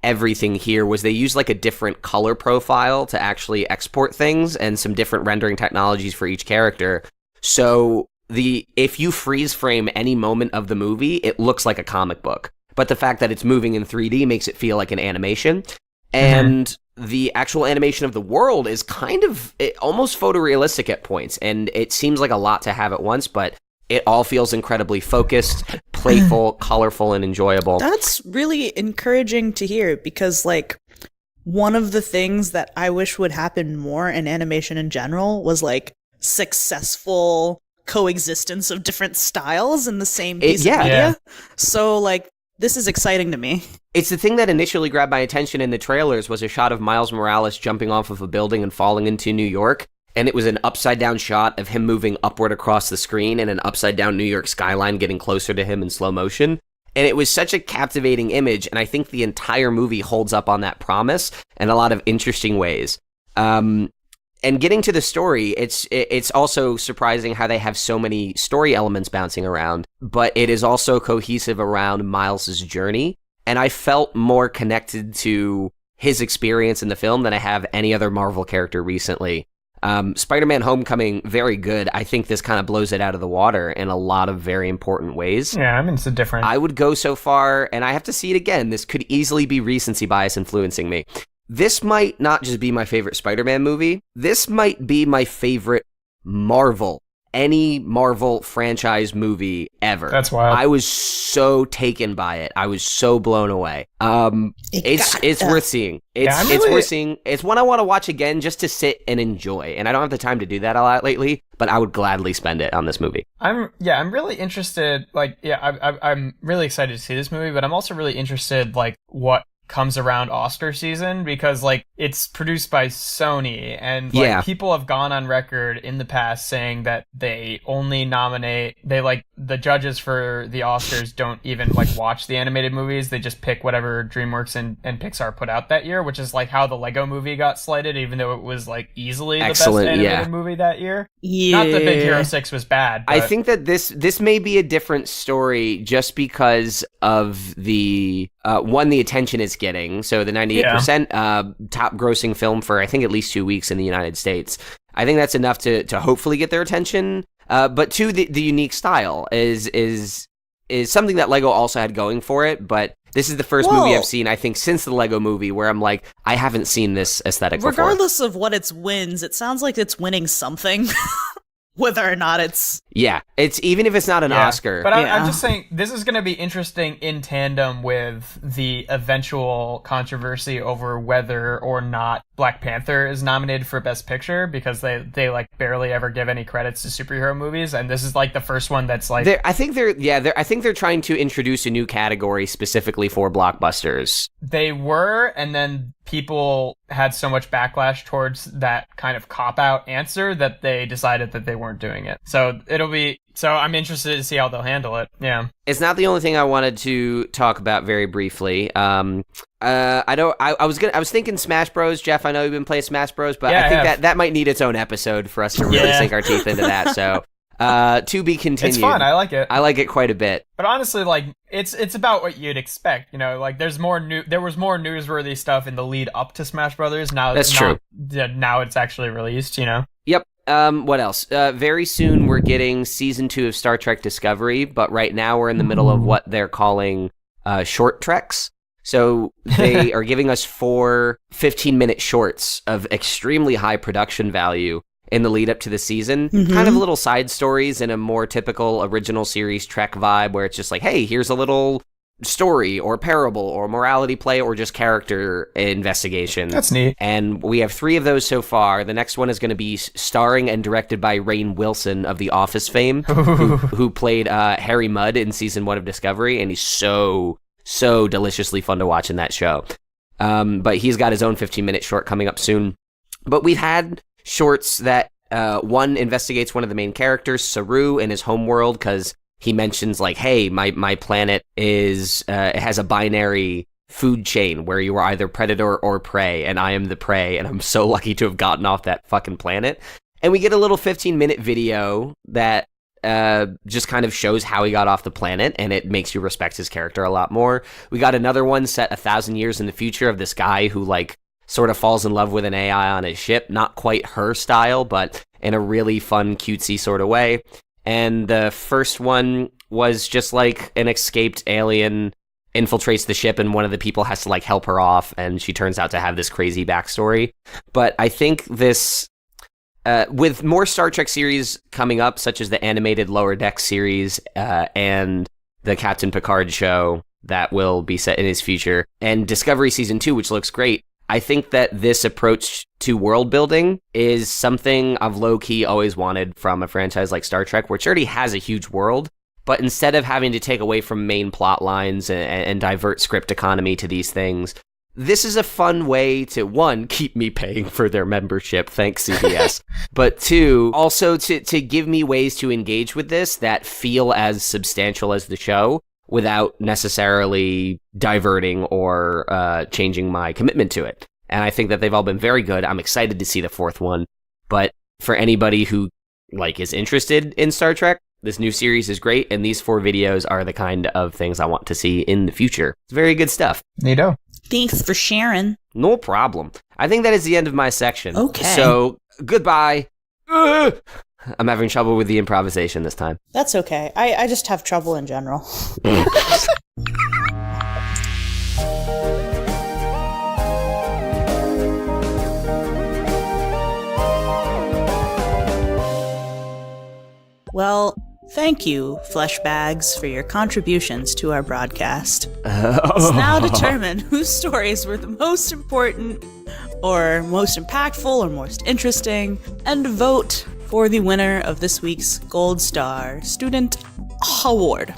everything here was they used like a different color profile to actually export things and some different rendering technologies for each character. So if you freeze frame any moment of the movie, it looks like a comic book. But the fact that it's moving in 3D makes it feel like an animation. And the actual animation of the world is kind of almost photorealistic at points. And it seems like a lot to have at once, but it all feels incredibly focused, playful, colorful, and enjoyable. That's really encouraging to hear, because like one of the things that I wish would happen more in animation in general was like successful coexistence of different styles in the same piece of media. Yeah. So like this is exciting to me. It's the thing that initially grabbed my attention in the trailers was a shot of Miles Morales jumping off of a building and falling into New York. And it was an upside-down shot of him moving upward across the screen and an upside-down New York skyline getting closer to him in slow motion. And it was such a captivating image, and I think the entire movie holds up on that promise in a lot of interesting ways. And getting to the story, it's also surprising how they have so many story elements bouncing around, but it is also cohesive around Miles's journey. And I felt more connected to his experience in the film than I have any other Marvel character recently. Spider-Man Homecoming, very good. I think this kind of blows it out of the water in a lot of very important ways. Yeah, I mean, it's a different. I would go so far, and I have to see it again. This could easily be recency bias influencing me. This might not just be my favorite Spider-Man movie. This might be my favorite any Marvel franchise movie ever. That's wild. I was so taken by it. I was so blown away. It's worth seeing. It's worth seeing. It's one I want to watch again just to sit and enjoy. And I don't have the time to do that a lot lately, but I would gladly spend it on this movie. I'm really interested. I'm really excited to see this movie, but I'm also really interested, like, what comes around Oscar season, because like it's produced by Sony, and like people have gone on record in the past saying that they only nominate, the judges for the Oscars don't even like watch the animated movies. They just pick whatever DreamWorks and Pixar put out that year, which is like how the Lego movie got slighted, even though it was like easily the best animated movie that year. Yeah. Not that Big Hero 6 was bad, but I think that this may be a different story just because of the the attention it's getting. So the 98% top grossing film for I think at least 2 weeks in the United States. I think that's enough to hopefully get their attention. But two, the unique style is something that Lego also had going for it. But this is the first movie I've seen, I think, since the Lego movie where I'm like, I haven't seen this aesthetic before. Regardless of what its wins, it sounds like it's winning something. Whether or not it's... Yeah, it's even if it's not an Oscar. But I'm just saying, this is going to be interesting in tandem with the eventual controversy over whether or not Black Panther is nominated for Best Picture, because they like barely ever give any credits to superhero movies, and this is like the first one that's like... I think they're trying to introduce a new category specifically for blockbusters. They were, and then people had so much backlash towards that kind of cop-out answer that they decided that they weren't doing it. So I'm interested to see how they'll handle it. Yeah. It's not the only thing I wanted to talk about very briefly. I was thinking Smash Bros. Jeff, I know you've been playing Smash Bros, but I think that might need its own episode for us to really sink our teeth into that. So to be continued. It's fun. I like it. I like it quite a bit. But honestly, like it's about what you'd expect. You know, like there was more newsworthy stuff in the lead up to Smash Brothers. Now that's true. Now it's actually released. You know. Yep. What else? Very soon we're getting season 2 of Star Trek Discovery, but right now we're in the middle of what they're calling short treks. So they are giving us 4 15-minute shorts of extremely high production value in the lead up to the season. Kind of little side stories in a more typical original series Trek vibe, where it's just like, hey, here's a little story or parable or morality play or just character investigation. That's neat. And we have 3 of those so far. The next one is going to be starring and directed by Rainn Wilson of The Office fame, who played Harry Mudd in season 1 of Discovery, and he's so deliciously fun to watch in that show. but he's got his own 15-minute short coming up soon. But we've had shorts that one investigates one of the main characters, Saru, in his homeworld, because he mentions, like, hey, my planet is it has a binary food chain where you are either predator or prey, and I am the prey, and I'm so lucky to have gotten off that fucking planet. And we get a little 15-minute video that just kind of shows how he got off the planet, and it makes you respect his character a lot more. We got another one set 1,000 years in the future of this guy who, like, sort of falls in love with an AI on his ship. Not quite her style, but in a really fun, cutesy sort of way. And the first one was just like an escaped alien infiltrates the ship, and one of the people has to, like, help her off, and she turns out to have this crazy backstory. But I think this, with more Star Trek series coming up, such as the animated Lower Deck series and the Captain Picard show that will be set in his future, and Discovery Season 2, which looks great, I think that this approach to world building is something I've low-key always wanted from a franchise like Star Trek, which already has a huge world, but instead of having to take away from main plot lines and divert script economy to these things, this is a fun way to, one, keep me paying for their membership, thanks CBS, but two, also to give me ways to engage with this that feel as substantial as the show, without necessarily diverting or changing my commitment to it. And I think that they've all been very good. I'm excited to see the fourth one. But for anybody who, like, is interested in Star Trek, this new series is great, and these 4 videos are the kind of things I want to see in the future. It's very good stuff. Neato. Thanks for sharing. No problem. I think that is the end of my section. Okay. So, goodbye. I'm having trouble with the improvisation this time. That's okay. I just have trouble in general. Well, thank you, Flesh Bags, for your contributions to our broadcast. Let's now determine whose stories were the most important, or most impactful, or most interesting, and vote for the winner of this week's Gold Star Student Award.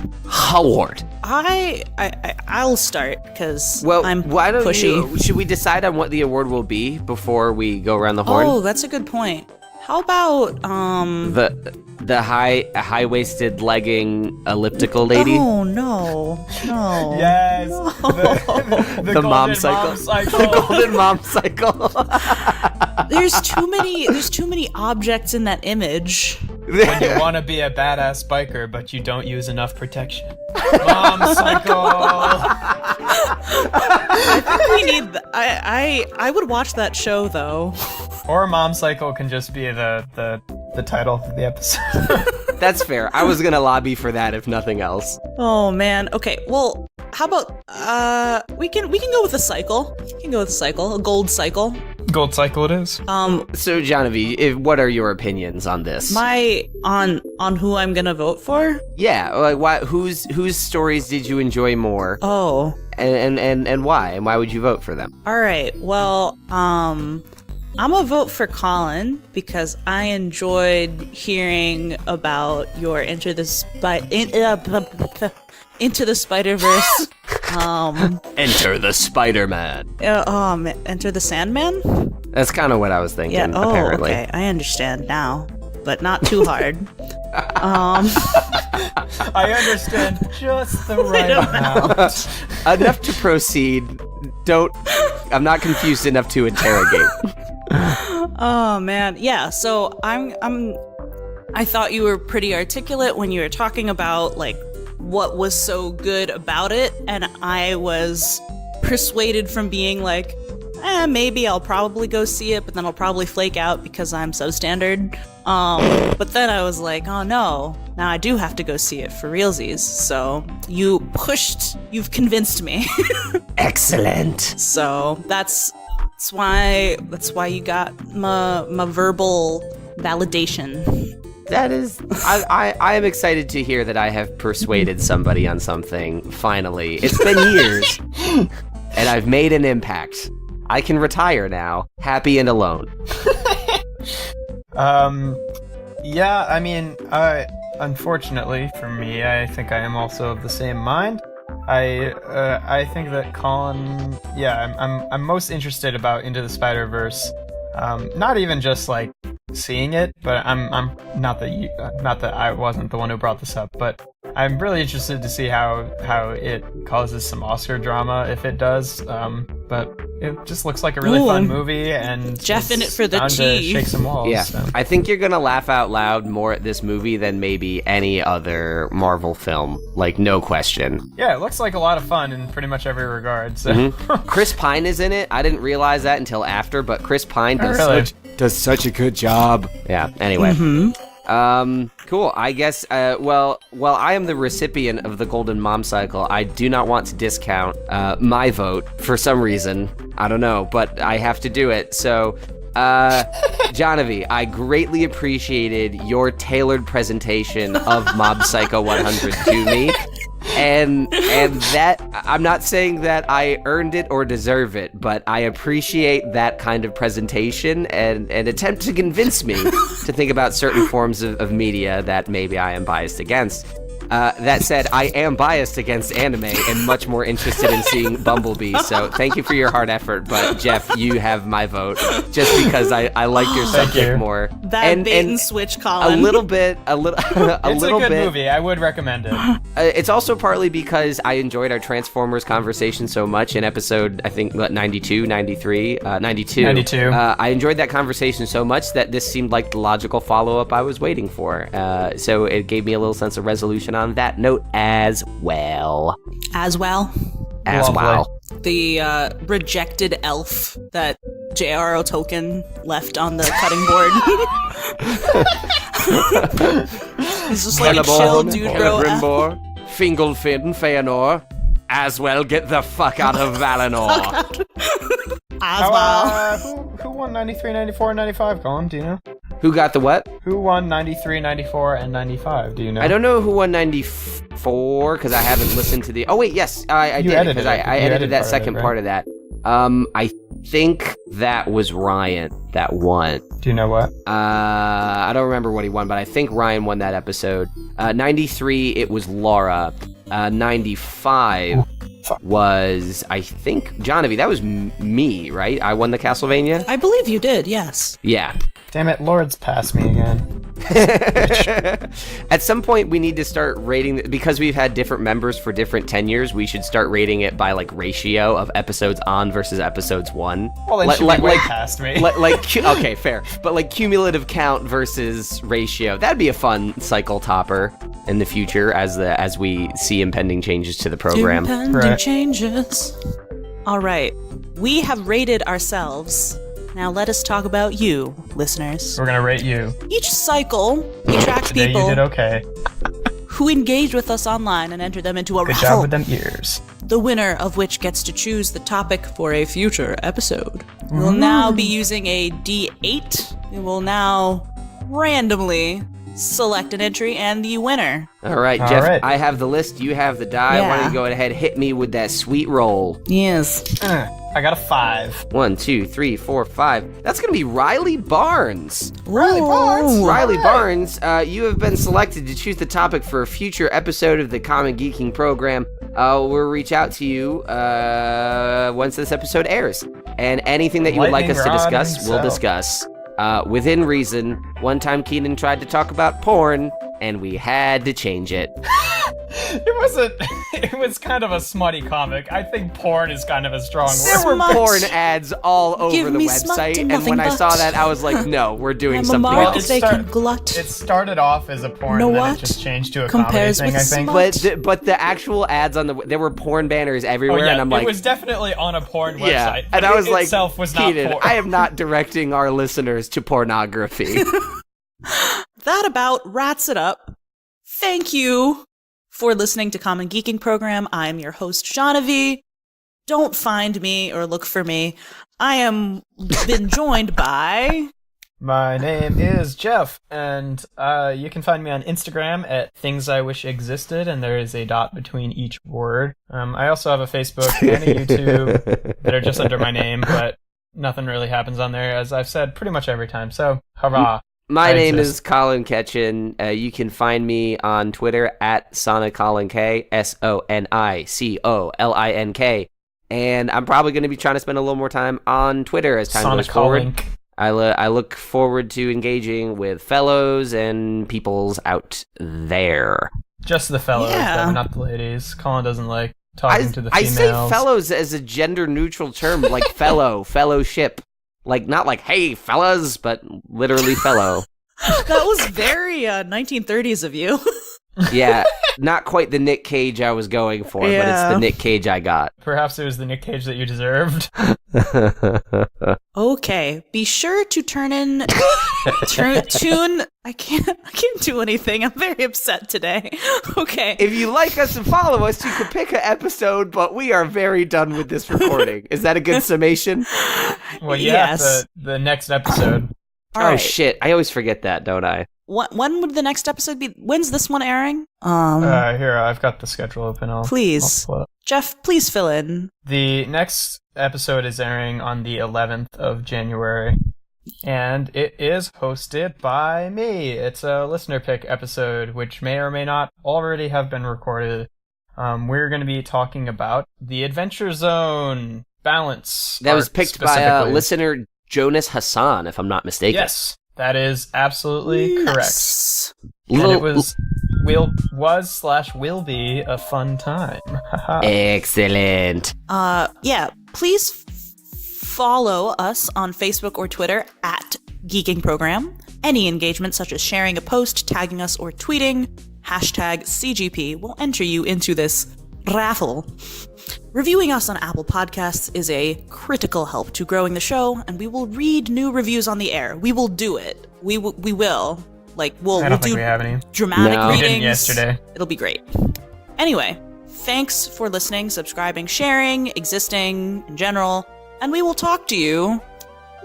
I'll start because I'm pushy. Should we decide on what the award will be before we go around the horn? Oh, that's a good point. How about the high-waisted legging elliptical lady? Oh no. Yes. No. The mom cycle. The golden mom cycle. There's too many objects in that image. When you want to be a badass biker, but you don't use enough protection. Mom cycle. I think we need. I would watch that show though. Or Mom Cycle can just be the title of the episode. That's fair. I was gonna lobby for that if nothing else. Oh man. Okay. Well, how about we can go with a cycle. We can go with a cycle, a gold cycle. Gold cycle it is. So Jahnavi, what are your opinions on this? On who I'm gonna vote for? Yeah. Like, whose stories did you enjoy more? Oh. And why? And why would you vote for them? All right. Well, I'm gonna vote for Colin because I enjoyed hearing about your Into the Spider-Verse. Enter the Spider-Man. Enter the Sandman? That's kind of what I was thinking, Yeah, apparently. Okay, I understand now, but not too hard. I understand just the right amount. Enough to proceed. I'm not confused enough to interrogate. Oh man, yeah. So I thought you were pretty articulate when you were talking about like what was so good about it, and I was persuaded from being like, maybe I'll probably go see it, but then I'll probably flake out because I'm substandard. But then I was like, oh no, now I do have to go see it for realsies. So you've convinced me. Excellent. So that's why you got my verbal validation. That is, I am excited to hear that I have persuaded somebody on something, finally. It's been years, and I've made an impact. I can retire now, happy and alone. Yeah, I mean, unfortunately for me, I think I am also of the same mind. I think that Colin, yeah, I'm most interested about Into the Spider-Verse. Not even just like seeing it, but I'm not that I wasn't the one who brought this up, but I'm really interested to see how it causes some Oscar drama if it does. But it just looks like a really fun movie, and Jeff in it for the bound to tea. shake some walls. Yeah, so. I think you're gonna laugh out loud more at this movie than maybe any other Marvel film. Like, no question. Yeah, it looks like a lot of fun in pretty much every regard. So. Chris Pine is in it. I didn't realize that until after, but Chris Pine does such a good job. Yeah. Anyway. Cool. I guess, well, I am the recipient of the Golden Mom Cycle, I do not want to discount my vote for some reason. I don't know, but I have to do it. So, Jahnavi, I greatly appreciated your tailored presentation of Mob Psycho 100 to me. And that, I'm not saying that I earned it or deserve it, but I appreciate that kind of presentation and attempt to convince me to think about certain forms of media that maybe I am biased against. That said, I am biased against anime and much more interested in seeing Bumblebee, so thank you for your hard effort, but Jeff, you have my vote, just because I like your subject more. That bait and switch, Colin. A little bit. It's a good movie. I would recommend it. It's also partly because I enjoyed our Transformers conversation so much in episode, I think, 92. I enjoyed that conversation so much that this seemed like the logical follow-up I was waiting for. So it gave me a little sense of resolution on that note as well. The rejected elf that J.R.O. Tolkien left on the cutting board. He's just like a chill dude, bro. Fingolfin, Feanor, as well get the fuck out of Valinor. Who won 93, 94, and 95, Colin? Do you know? Who got the what? Who won 93, 94, and 95? Do you know? I don't know who won 94 because I haven't listened to the. Oh wait, yes, I did because I edited that second part of that. I think that was Ryan that won. Do you know what? I don't remember what he won, but I think Ryan won that episode. 93, it was Laura. 95 was, I think, Jahnavi. That was me, right? I won the Castlevania? I believe you did, yes. Yeah. Damn it, Lord's passed me again. At some point, we need to start rating, because we've had different members for different tenures, we should start rating it by, like, ratio of episodes on versus episodes won. Well, then she way past me. Okay, fair. But, like, cumulative count versus ratio. That'd be a fun cycle topper in the future as we see impending changes to the program. Impending changes. All right. We have rated ourselves. Now let us talk about you, listeners. We're gonna rate you. Each cycle, we track Today people you did okay. who engage with us online and enter them into a Good raffle. job with them ears. The winner of which gets to choose the topic for a future episode. We'll now be using a D8. We will now randomly select an entry and the winner. All right, Jeff, I have the list, you have the die. Yeah. Why don't you go ahead, hit me with that sweet roll. Yes. I got a 5. 1, 2, 3, 4, 5. That's going to be Riley Barnes. Riley Barnes? Riley Barnes, you have been selected to choose the topic for a future episode of the Common Geeking program. We'll reach out to you once this episode airs. And anything that you would like us to discuss, we'll discuss. Within reason. One time Keenan tried to talk about porn, and we had to change it. It was kind of a smutty comic. I think porn is kind of a strong word. There were porn ads all over the website, and when I saw that, I was like, no, we're doing something else. They can glut. It started off as a porn, and then it just changed to a comedy thing, I think. But the actual ads on there were porn banners everywhere, and I'm like... it was definitely on a porn website. Yeah, and I was like, itself was not Keenan, porn. I am not directing our listeners to pornography. That about wraps it up. Thank you for listening to Common Geeking Program. I am your host, Jahnavi. Don't find me or look for me. I am been joined by... My name is Jeff, and you can find me on Instagram at Things I Wish Existed, and there is a dot between each word. I also have a Facebook and a YouTube that are just under my name, but nothing really happens on there, as I've said pretty much every time, so hurrah. My name is Colin Ketchen. You can find me on Twitter at SoniColinK, SoniColink. And I'm probably going to be trying to spend a little more time on Twitter as time goes forward. I look forward to engaging with fellows and peoples out there. Just the fellows, though, not the ladies. Colin doesn't like talking to the females. I say fellows as a gender-neutral term, like fellowship. Like, not like, hey, fellas, but literally fellow. That was very 1930s of you. Yeah, not quite the Nick Cage I was going for, but it's the Nick Cage I got. Perhaps it was the Nick Cage that you deserved. Okay, be sure to tune. I can't do anything. I'm very upset today. Okay. If you like us and follow us, you can pick an episode, but we are very done with this recording. Is that a good summation? Well, yes. The next episode. All right. Shit, I always forget that, don't I? When would the next episode be? When's this one airing? Here, I've got the schedule open. Please. Jeff, please fill in. The next episode is airing on the 11th of January, and it is hosted by me. It's a listener pick episode, which may or may not already have been recorded. We're going to be talking about the Adventure Zone balance. That was picked by listener Jonas Hassan, if I'm not mistaken. Yes. That is absolutely correct. And it will be a fun time. Excellent. Please follow us on Facebook or Twitter at Geeking Program. Any engagement such as sharing a post, tagging us, or tweeting #CGP will enter you into this raffle. Reviewing us on Apple Podcasts is a critical help to growing the show, and we will read new reviews on the air. We will do it. We will. Like, we'll do we have any dramatic readings. We didn't yesterday. It'll be great. Anyway, thanks for listening, subscribing, sharing, existing in general, and we will talk to you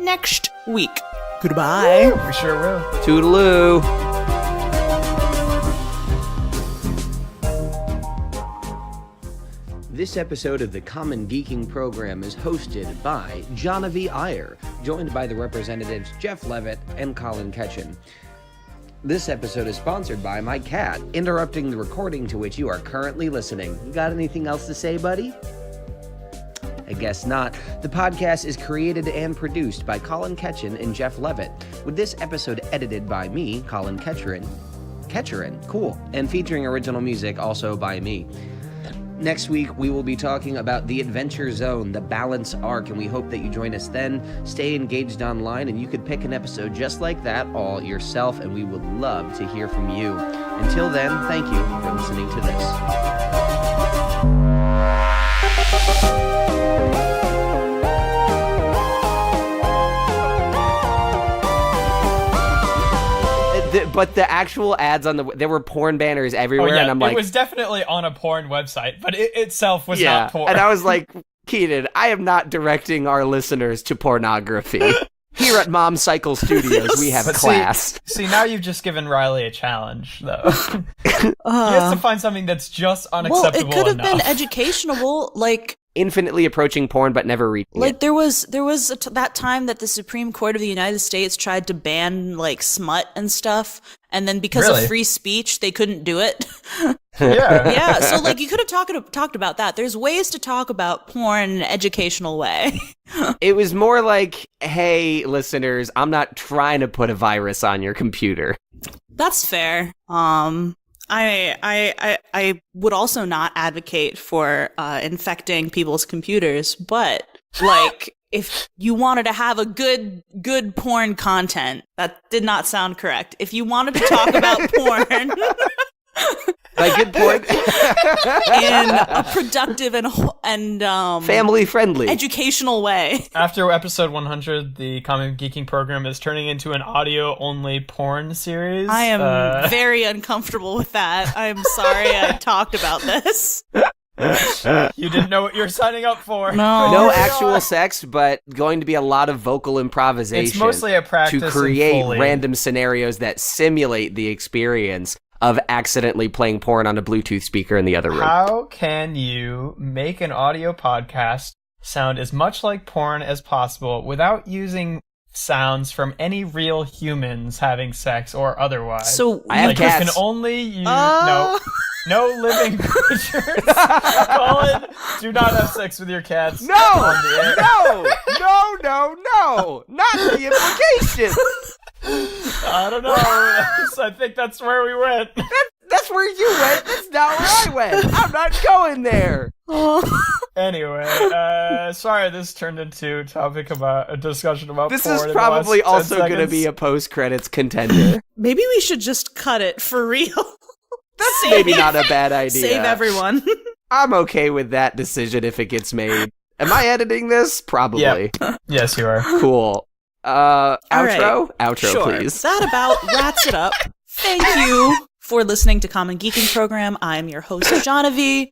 next week. Goodbye. We sure will. Toodaloo. This episode of the Common Geeking Program is hosted by Jahnavi Iyer, joined by the representatives Jeff Leavitt and Colin Ketchen. This episode is sponsored by my cat, interrupting the recording to which you are currently listening. You got anything else to say, buddy? I guess not. The podcast is created and produced by Colin Ketchen and Jeff Leavitt, with this episode edited by me, Colin Ketcherin, cool, and featuring original music also by me. Next week, we will be talking about the Adventure Zone, the balance arc, and we hope that you join us then. Stay engaged online, and you could pick an episode just like that all yourself, and we would love to hear from you. Until then, thank you for listening to this. But the actual ads there were porn banners everywhere, and I'm like, it was definitely on a porn website, but it itself was not porn. And I was like, Keenan, I am not directing our listeners to pornography. Here at Mom Cycle Studios, we have class. See, now you've just given Riley a challenge, though. He has to find something that's just unacceptable. Well, it could have been educational, like infinitely approaching porn, but never reaching. Like there was that time that the Supreme Court of the United States tried to ban like smut and stuff, and then because of free speech, they couldn't do it. Yeah. So like you could have talked about that. There's ways to talk about porn in an educational way. It was more like, hey, listeners, I'm not trying to put a virus on your computer. That's fair. I would also not advocate for infecting people's computers, but like if you wanted to have a good porn content, that did not sound correct. If you wanted to talk about porn, like good porn in a productive and family friendly, educational way. After episode 100, the Common Geeking Program is turning into an audio only porn series. I am very uncomfortable with that. I'm sorry I talked about this. You didn't know what you were signing up for. No actual sex, but going to be a lot of vocal improvisation. It's mostly a practice to create random scenarios that simulate the experience of accidentally playing porn on a Bluetooth speaker in the other room. How can you make an audio podcast sound as much like porn as possible without using sounds from any real humans having sex or otherwise. So I have like cats. you can only use no living creatures. Colin, do not have sex with your cats. No, on the air. no, not the implication. I don't know. I think that's where we went. That's where you went. That's not where I went. I'm not going there. Anyway, sorry this turned into a discussion about This porn is in the probably last 10 also going to seconds. be a post-credits contender. Maybe we should just cut it for real. That's maybe not a bad idea. Save everyone. I'm okay with that decision if it gets made. Am I editing this? Probably. Yep. Yes, you are. Cool. Outro? right. Outro, Sure. please. That about wraps it up. Thank you for listening to Common Geeking Program. I'm your host, Jahnavi.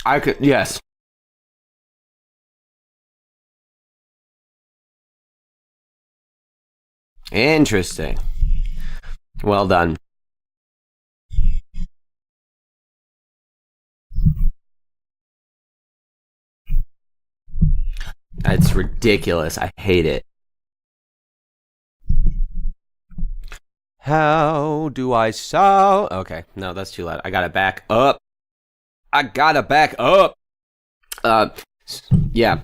I could, yes. Interesting. Well done. That's ridiculous. I hate it. How do I solve? Okay, no, that's too loud. I gotta back up. Yeah.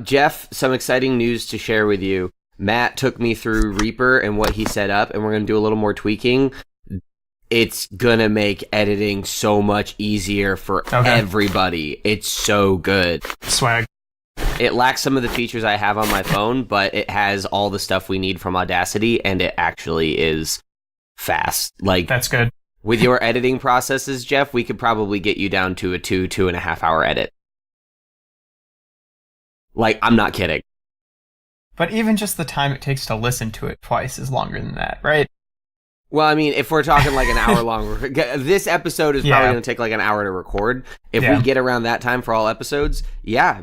Jeff, some exciting news to share with you. Matt took me through Reaper and what he set up, and we're gonna do a little more tweaking. It's gonna make editing so much easier for everybody. It's so good. Swag. It lacks some of the features I have on my phone, but it has all the stuff we need from Audacity, and it actually is fast. Like, that's good. With your editing processes, Jeff, we could probably get you down to a 2.5 hour edit. Like, I'm not kidding. But even just the time it takes to listen to it twice is longer than that, right? Well, I mean, if we're talking like an hour long, this episode is probably going to take like an hour to record. If we get around that time for all episodes,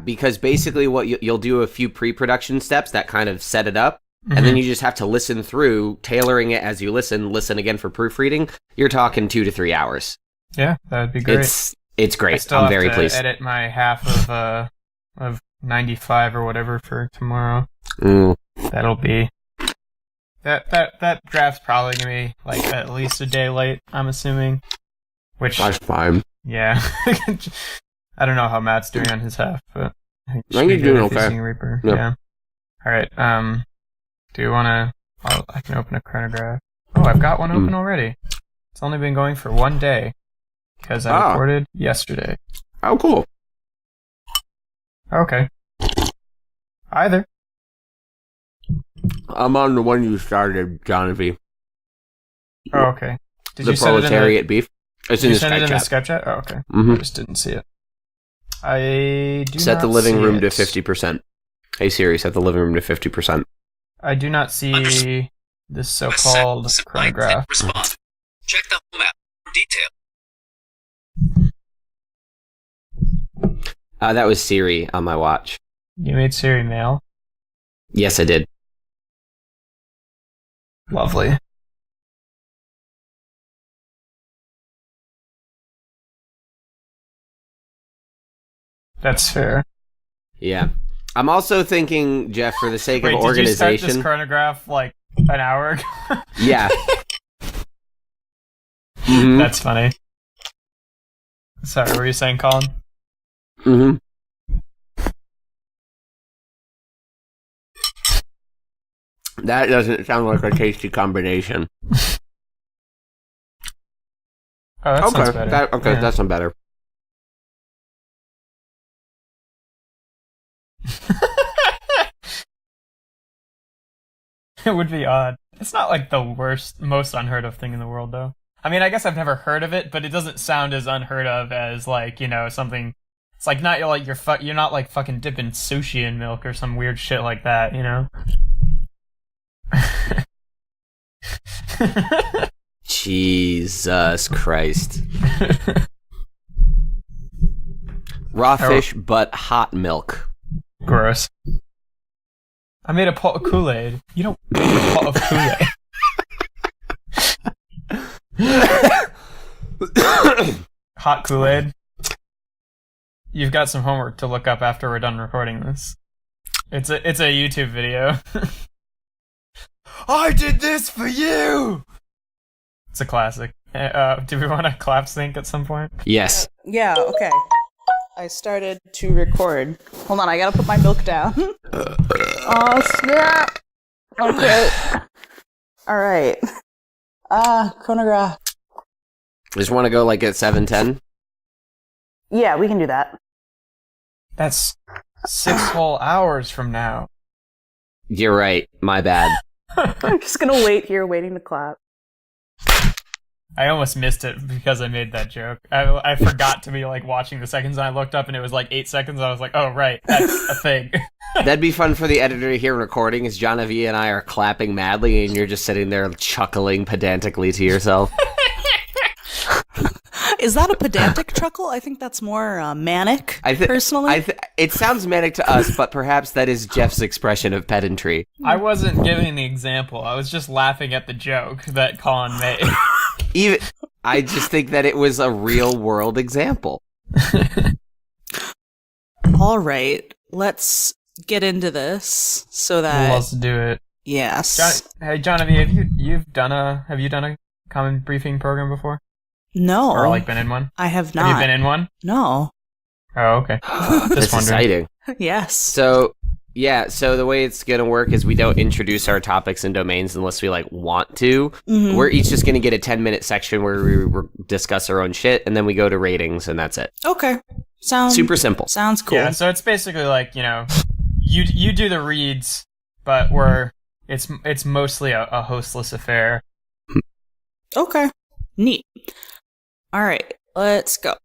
because basically what you'll do a few pre-production steps that kind of set it up, and then you just have to listen through, tailoring it as you listen again for proofreading. You're talking 2 to 3 hours. Yeah, that would be great. It's great. I still I'm have very to pleased. Edit my half of 95 or whatever for tomorrow. That'll be that draft's probably gonna be like at least a day late, I'm assuming. Which that's fine. Yeah. I don't know how Matt's doing on his half, but I think he's doing okay. Reaper. Yep. Yeah. All right. Do you wanna? I can open a chronograph. Oh, I've got one open already. It's only been going for 1 day because I recorded yesterday. Oh, cool. Okay. Either. I'm on the one you started, Jahnavi. Oh, okay. Did the you send proletariat beef? It's in the send it in the Skype Skype chat? Oh, okay. Mm-hmm. I just didn't see it. I do set not the living see room to it. 50%. Hey Siri, set the living room to 50%. I do not see this so-called chronograph. Response. Check the home app for detail. That was Siri on my watch. You made Siri mail? Yes, I did. Lovely. That's fair. Yeah. I'm also thinking, Jeff, for the sake Wait, of did you start organization. this chronograph like an hour ago? Yeah. Mm-hmm. That's funny. Sorry, what were you saying, Colin? Mm-hmm. That doesn't sound like a tasty combination. Oh, that sounds better. That sounds better. It would be odd. It's not like the worst, most unheard of thing in the world, though. I mean, I guess I've never heard of it, but it doesn't sound as unheard of as like, you know, something. It's like not you're not like fucking dipping sushi in milk or some weird shit like that, you know. Jesus Christ. Raw fish, but hot milk. Gross. I made a pot of Kool-Aid. You don't make a pot of Kool-Aid. Hot Kool-Aid. You've got some homework to look up after we're done recording this. It's a YouTube video. I did this for you! It's a classic. Do we want to clap sync at some point? Yes. Yeah, okay. I started to record. Hold on, I gotta put my milk down. Oh, snap! Okay. Alright. Chronograph. Just want to go like at 7:10? Yeah, we can do that. That's 6 whole hours from now. You're right. My bad. I'm just gonna wait here, waiting to clap. I almost missed it because I made that joke. I forgot to be like watching the seconds, and I looked up and it was like 8 seconds. I was like, oh right, that's a thing. That'd be fun for the editor to hear recording as Jahnavi and I are clapping madly and you're just sitting there chuckling pedantically to yourself. Is that a pedantic chuckle? I think that's more manic, personally. It sounds manic to us, but perhaps that is Jeff's expression of pedantry. I wasn't giving the example. I was just laughing at the joke that Colin made. I just think that it was a real world example. All right, let's get into this so that Let's do it. Yes. Hey, Jahnavi, have you done a common briefing program before? No. Or like been in one? I have not. Have you been in one? No. Oh, okay. That's exciting. Yes. So the way it's going to work is we don't introduce our topics and domains unless we want to. Mm-hmm. We're each just going to get a 10-minute section where we discuss our own shit, and then we go to ratings, and that's it. Okay. Sounds super simple. Sounds cool. Yeah, so it's basically like, you do the reads, but it's mostly a hostless affair. Okay. Neat. All right, let's go.